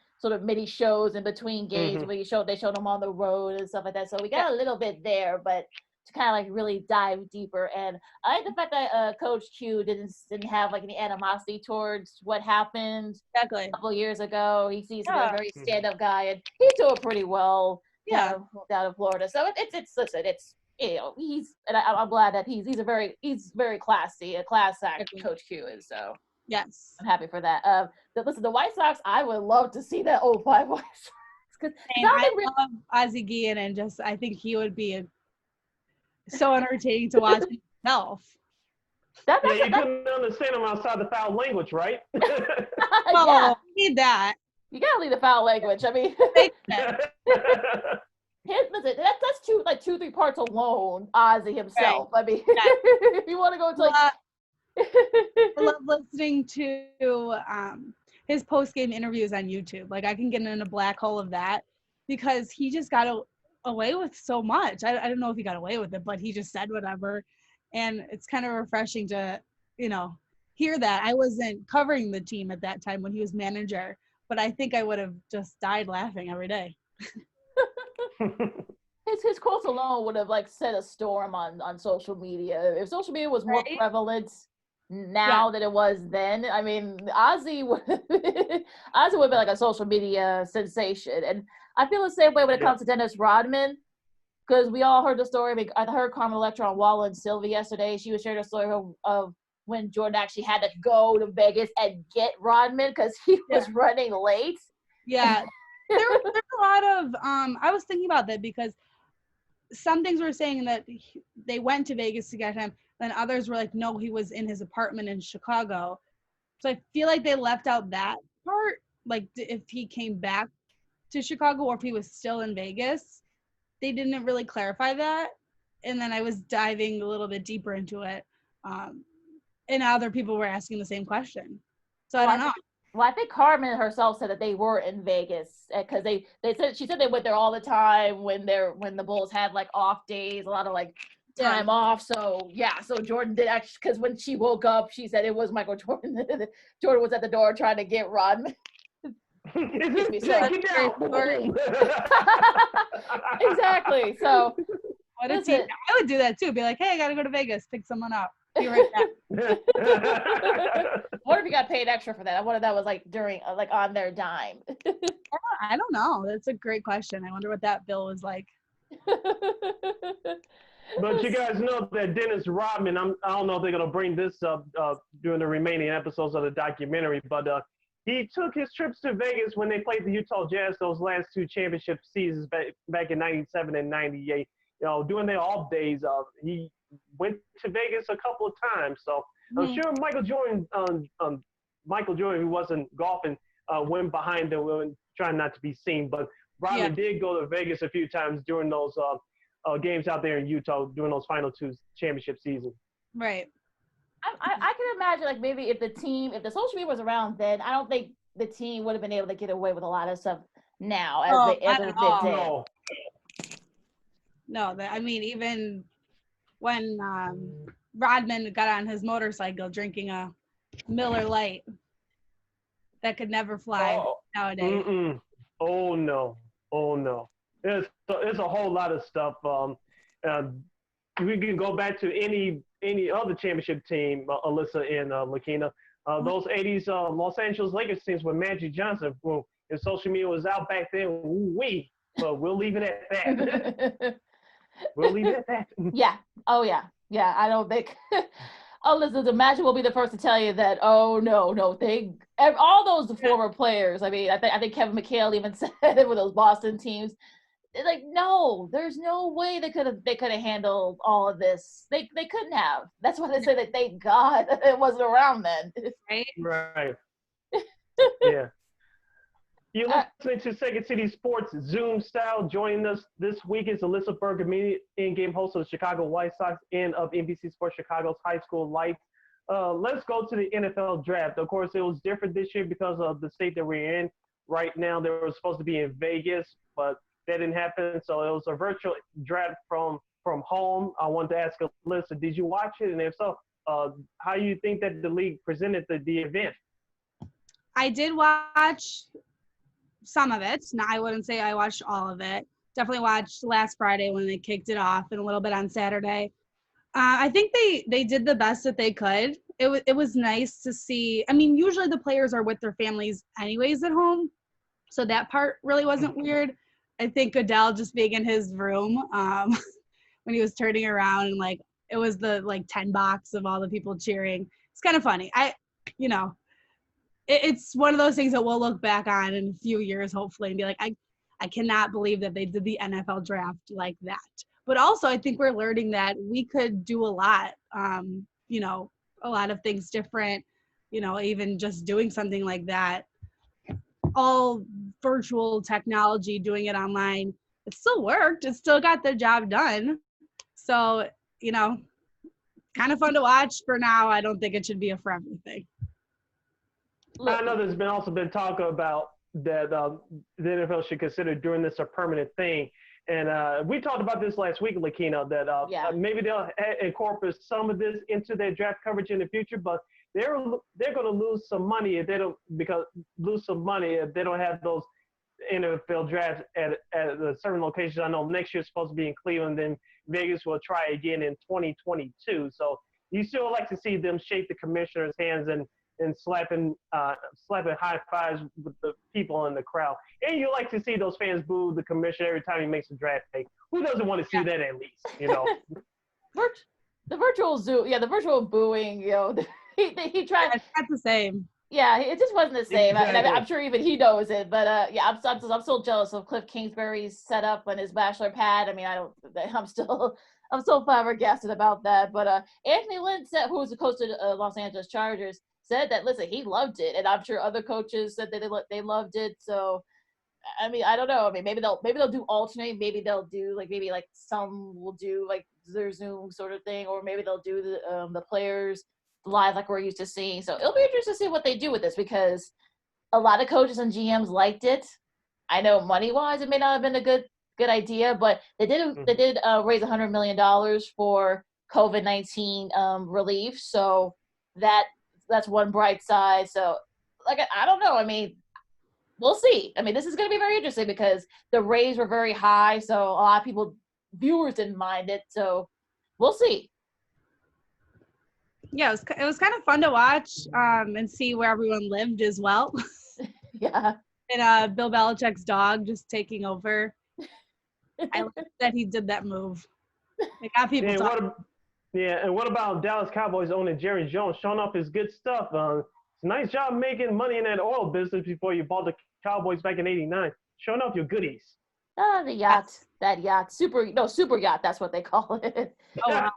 shows in between games where they showed them on the road and stuff like that. So we got a little bit there, but to kind of like really dive deeper. And I like the fact that Coach Q didn't have like any animosity towards what happened a couple of years ago. He seems to be a very stand-up guy, and he's doing pretty well down in Florida. So I'm glad that he's very classy, a class act. Coach Q is, so yes, I'm happy for that. Listen, the White Sox, I would love to see that 05 White Sox. I love Ozzie Guillen, and I think he would be so entertaining to watch himself. You couldn't understand him outside the foul language, right? You need that. You gotta leave the foul language. I mean, listen, that's 2-3 parts alone. Ozzy himself. Right. I mean, if you want to go into like, I love listening to his post-game interviews on YouTube. Like, I can get in a black hole of that because he just got away with so much. I don't know if he got away with it, but he just said whatever, and it's kind of refreshing to hear that. I wasn't covering the team at that time when he was manager, but I think I would have just died laughing every day. His quotes alone would have like set a storm on social media. If social media was more prevalent now than it was then, I mean, Ozzy would have been like a social media sensation. And I feel the same way when it comes to Dennis Rodman, because we all heard the story. I mean, I heard Carmen Electra on Walla and Sylvie yesterday. She was sharing a story of when Jordan actually had to go to Vegas and get Rodman because he was running late. Yeah. There's a lot of I was thinking about that because some things were saying that they went to Vegas to get him, then others were like, no, he was in his apartment in Chicago. So I feel like they left out that part, like if he came back to Chicago or if he was still in Vegas. They didn't really clarify that. And then I was diving a little bit deeper into it. And other people were asking the same question. So I don't know. Well, I think Carmen herself said that they were in Vegas because she said they went there all the time when the Bulls had like off days, a lot of like time off. So so Jordan did actually, because when she woke up, she said it was Michael Jordan. Jordan was at the door trying to get Rodman. Exactly. So I would do that too. Be like, hey, I gotta go to Vegas, pick someone up. Be right back. What if you got paid extra for that? I wonder if that was like during like on their dime. I don't know. That's a great question. I wonder what that bill was like. But you guys know that Dennis Rodman, I don't know if they're going to bring this up during the remaining episodes of the documentary, but he took his trips to Vegas when they played the Utah Jazz those last two championship seasons back in 97 and 98. You know, during their off days, he went to Vegas a couple of times. So I'm sure Michael Jordan, who wasn't golfing, went behind them trying not to be seen. But Rodman did go to Vegas a few times during those games out there in Utah during those final two championship seasons. Right. I can imagine, like, maybe if the social media was around then, I don't think the team would have been able to get away with a lot of stuff now as they did. No, I mean, even when Rodman got on his motorcycle drinking a Miller Lite that could never fly nowadays. Oh no. There's a whole lot of stuff. We can go back to any other championship team, Alyssa and Lakeena. Those 80s Los Angeles Lakers teams with Magic Johnson. Well, if social media was out back then, but we'll leave it at that. Yeah. Oh, yeah. Yeah, I don't think. Listen, the Magic will be the first to tell you that. Oh no, all those former players. I mean, I think Kevin McHale even said it with those Boston teams. Like, no, there's no way they could have handled all of this. They couldn't have. That's why they say that thank God it wasn't around then. Right. Yeah. You're listening to Second City Sports Zoom style. Joining us this week is Alyssa Bergamini, in-game host of the Chicago White Sox and of NBC Sports Chicago's High School Lights. Let's go to the NFL draft. Of course, it was different this year because of the state that we're in right now. They were supposed to be in Vegas, but that didn't happen. So it was a virtual draft from home. I wanted to ask Alyssa, did you watch it? And if so, how do you think that the league presented the event? I did watch some of it. No, I wouldn't say I watched all of it. Definitely watched last Friday when they kicked it off and a little bit on Saturday. I think they did the best that they could. It was nice to see. I mean, usually the players are with their families anyways at home, so that part really wasn't weird. I think Goodell just being in his room when he was turning around and like it was the like 10 box of all the people cheering. It's kind of funny. It's one of those things that we'll look back on in a few years, hopefully, and be like, I cannot believe that they did the NFL draft like that. But also, I think we're learning that we could do a lot, a lot of things different, even just doing something like that, all virtual technology, doing it online. It still worked. It still got the job done. So, kind of fun to watch for now. I don't think it should be a forever thing. I know there's also been talk about that the NFL should consider doing this a permanent thing. And we talked about this last week, Lakeena, that maybe they'll incorporate some of this into their draft coverage in the future, but they're going to lose some money if they don't have those NFL drafts at a certain location. I know next year's supposed to be in Cleveland, then Vegas will try again in 2022. So you still like to see them shake the commissioner's hands and slapping high fives with the people in the crowd. And you like to see those fans boo the commissioner every time he makes a draft pick. Who doesn't want to see that at least, The virtual zoo, the virtual booing, he tried. It's not the same. Yeah, it just wasn't the same. Exactly. And I'm sure even he knows it. But I'm still jealous of Cliff Kingsbury's setup on his bachelor pad. I mean, I'm still flabbergasted about that. But Anthony Lynn, who was the coach of the Los Angeles Chargers, said that, listen, he loved it, and I'm sure other coaches said that they loved it. So, I mean, I don't know. I mean, maybe they'll do alternate. Maybe they'll do maybe some will do their Zoom sort of thing, or maybe they'll do the players live like we're used to seeing. So it'll be interesting to see what they do with this, because a lot of coaches and GMs liked it. I know money wise, it may not have been a good idea, but they did raise $100 million for COVID-19 relief. So that's one bright side. So, I don't know. I mean, we'll see. I mean, this is going to be very interesting because the rates were very high. So a lot of viewers didn't mind it. So we'll see. Yeah, it was kind of fun to watch and see where everyone lived as well. Yeah. And Bill Belichick's dog just taking over. I like that he did that move. It got people And talking. and what about Dallas Cowboys owner Jerry Jones showing off his good stuff? It's a nice job making money in that oil business before you bought the Cowboys back in '89. Showing off your goodies. The yacht, that yacht, super yacht. That's what they call it. Oh, wow.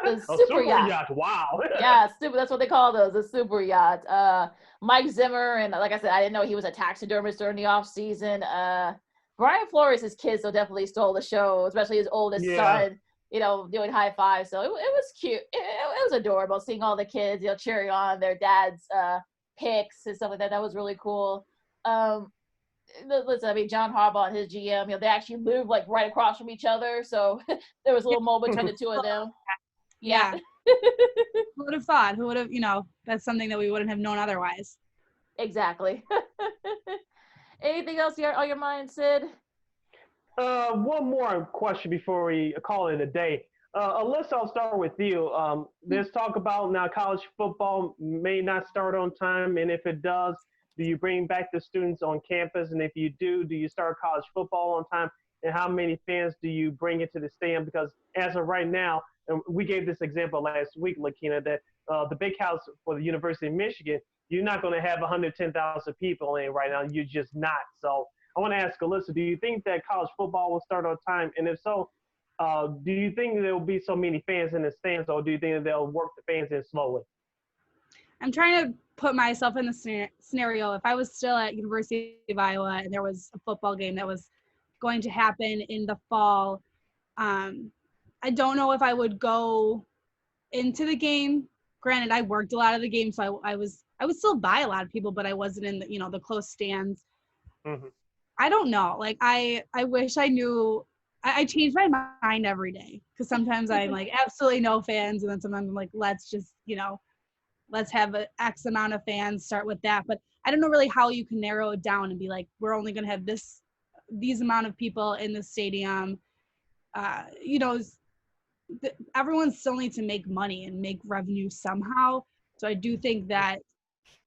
The A super yacht. Wow. Yeah, super. That's what they call those, a super yacht. Mike Zimmer, and like I said, I didn't know he was a taxidermist during the off season. Brian Flores' kids so definitely stole the show, especially his oldest son. Doing high fives. So it was cute. It was adorable seeing all the kids, cheering on their dad's picks and stuff like that. That was really cool. Listen, I mean, John Harbaugh and his GM, they actually live like right across from each other. So there was a little moment between the two of them. Yeah. Who would have thought? Who would have, that's something that we wouldn't have known otherwise. Exactly. Anything else on your mind, Sid? One more question before we call it a day. Alyssa, I'll start with you. There's talk about now college football may not start on time, and if it does, do you bring back the students on campus? And if you do you start college football on time? And how many fans do you bring into the stadium? Because as of right now, and we gave this example last week, Lakeena, that the big house for the University of Michigan, you're not going to have 110,000 people in right now. You're just not. So I want to ask Alyssa, do you think that college football will start on time? And if so, do you think there will be so many fans in the stands, or do you think they'll work the fans in slowly? I'm trying to put myself in the scenario. If I was still at University of Iowa and there was a football game that was going to happen in the fall, I don't know if I would go into the game. Granted, I worked a lot of the game, so I would still buy a lot of people, but I wasn't in the the close stands. Mm-hmm. I don't know. Like I wish I knew. I change my mind every day because sometimes I'm like absolutely no fans, and then sometimes I'm like, let's just let's have an X amount of fans, start with that. But I don't know really how you can narrow it down and be like, we're only going to have these amount of people in the stadium. Everyone still needs to make money and make revenue somehow. So I do think that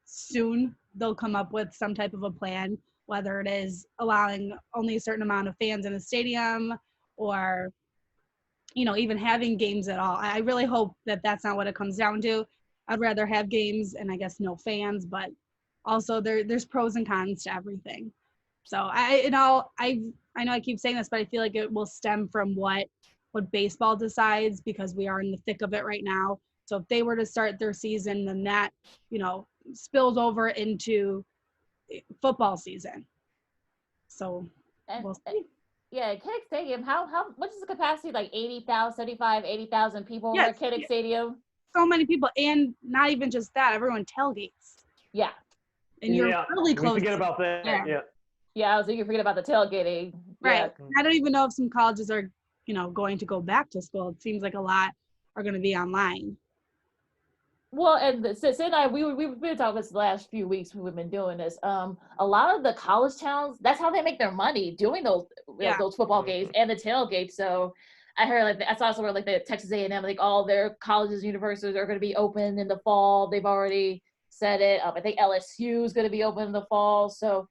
soon they'll come up with some type of a plan, whether it is allowing only a certain amount of fans in the stadium or, even having games at all. I really hope that that's not what it comes down to. I'd rather have games and I guess no fans, but also there's pros and cons to everything. So I know I keep saying this, but I feel like it will stem from what baseball decides, because we are in the thick of it right now. So if they were to start their season, then that, spills over into football season. So we'll see. Yeah, Kinnick Stadium, how much is the capacity? Like 80,000, 75, 80,000 people over at Kinnick Stadium? So many people, and not even just that, everyone tailgates. Yeah. And you're really close. We forget about that. Yeah, I was thinking, forget about the tailgating. Right. Yeah. I don't even know if some colleges are, going to go back to school. It seems like a lot are going to be online. Well, and Sid and I, we've been talking this the last few weeks. We've been doing this. A lot of the college towns, that's how they make their money, doing those football games and the tailgates. So I heard I saw somewhere like the Texas A&M, like all their colleges, universities are going to be open in the fall. They've already said it. I think LSU is going to be open in the fall. So,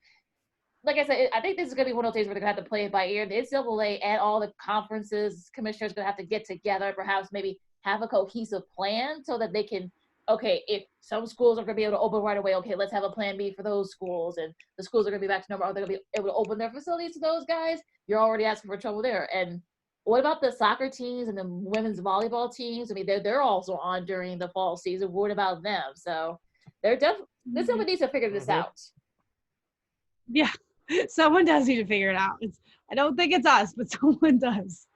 like I said, I think this is going to be one of those days where they're going to have to play it by ear. The NCAA and all the conferences, commissioners are going to have to get together, perhaps maybe have a cohesive plan so that they can, okay, if some schools are going to be able to open right away, okay, let's have a plan B for those schools. And the schools are going to be back to normal. Are they going to be able to open their facilities to those guys? You're already asking for trouble there. And what about the soccer teams and the women's volleyball teams? I mean, they're also on during the fall season. What about them? So they're someone needs to figure this out. Yeah, someone does need to figure it out. I don't think it's us, but someone does.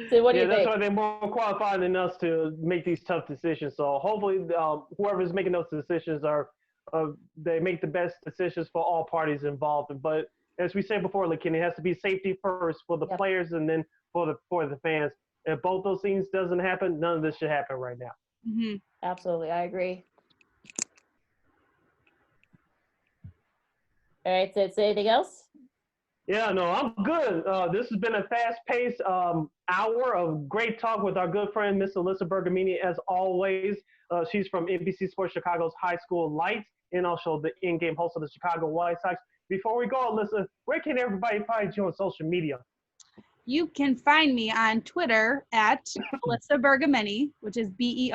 So what do you think? That's why they're more qualified than us to make these tough decisions. So hopefully, whoever's making those decisions they make the best decisions for all parties involved. But as we said before, Lakeena, it has to be safety first for the players and then for the fans. If both those things doesn't happen, none of this should happen right now. Mm-hmm. Absolutely, I agree. All right, so anything else? Yeah, no, I'm good. This has been a fast-paced hour of great talk with our good friend, Miss Alyssa Bergamini, as always. She's from NBC Sports Chicago's High School Lights and also the in-game host of the Chicago White Sox. before we go, Alyssa, where can everybody find you on social media? You can find me on Twitter at Alyssa Bergamini, which is Bergamini.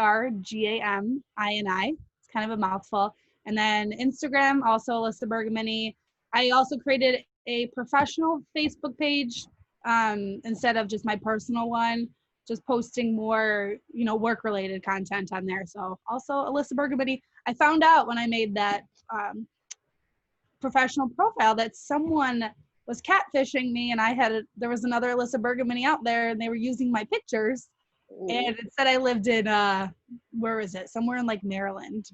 It's kind of a mouthful. And then Instagram, also Alyssa Bergamini. I also created a professional Facebook page instead of just my personal one, just posting more, work-related content on there. So also Alyssa Bergamini. I found out when I made that professional profile that someone was catfishing me, and there was another Alyssa Bergamini out there, and they were using my pictures. Ooh. And it said I lived in where is it? Somewhere in like Maryland.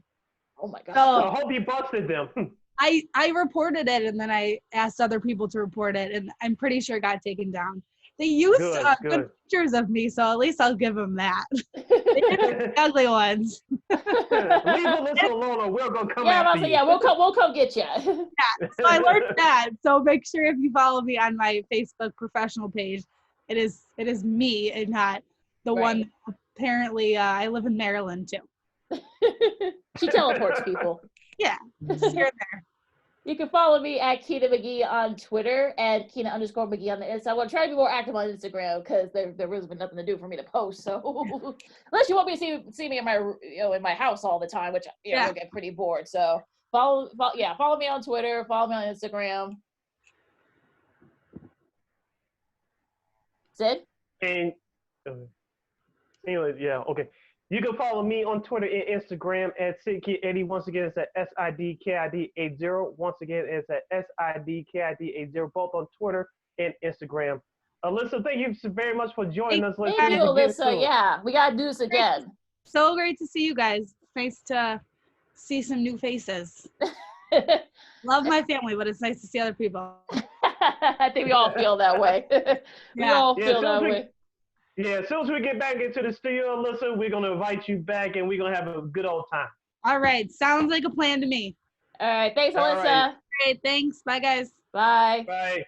Oh my God. So I hope you busted them. I reported it, and then I asked other people to report it, and I'm pretty sure it got taken down. They used good pictures of me, so at least I'll give them that. They did ugly ones. Leave Alyssa alone, or we're gonna come after you. Yeah, we'll come get you. Yeah, so I learned that. So make sure if you follow me on my Facebook professional page, it is me and not the one. Apparently, I live in Maryland too. She teleports people. Yeah, just here and there. You can follow me at Keena McGee on Twitter and Keena_McGee on the Insta. I'm gonna try to be more active on Instagram because there really been nothing to do for me to post. So unless you want me to see me in my in my house all the time, which will get pretty bored. So follow me on Twitter, follow me on Instagram. Sid? And anyway, yeah, okay. You can follow me on Twitter and Instagram at SidKid80. Once again, it's at SIDKID80. Once again, it's at SIDKID80, both on Twitter and Instagram. Alyssa, thank you very much for joining us. Thank you, Alyssa. Yeah, we got to do this again. So great to see you guys. Nice to see some new faces. Love my family, but it's nice to see other people. I think we all feel that way. We all feel that way. Yeah, as soon as we get back into the studio, Alyssa, we're going to invite you back, and we're going to have a good old time. All right. Sounds like a plan to me. All right. Thanks, Alyssa. All right. Thanks. Bye, guys. Bye. Bye.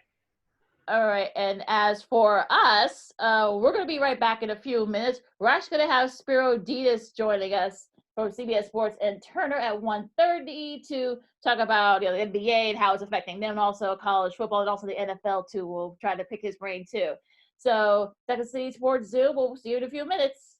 All right. And as for us, we're going to be right back in a few minutes. We're actually going to have Spiro Ditas joining us from CBS Sports and Turner at 1:30 to talk about the NBA and how it's affecting them, and also college football and also the NFL, too. We'll try to pick his brain, too. So, Second City Sports Zoom. We'll see you in a few minutes.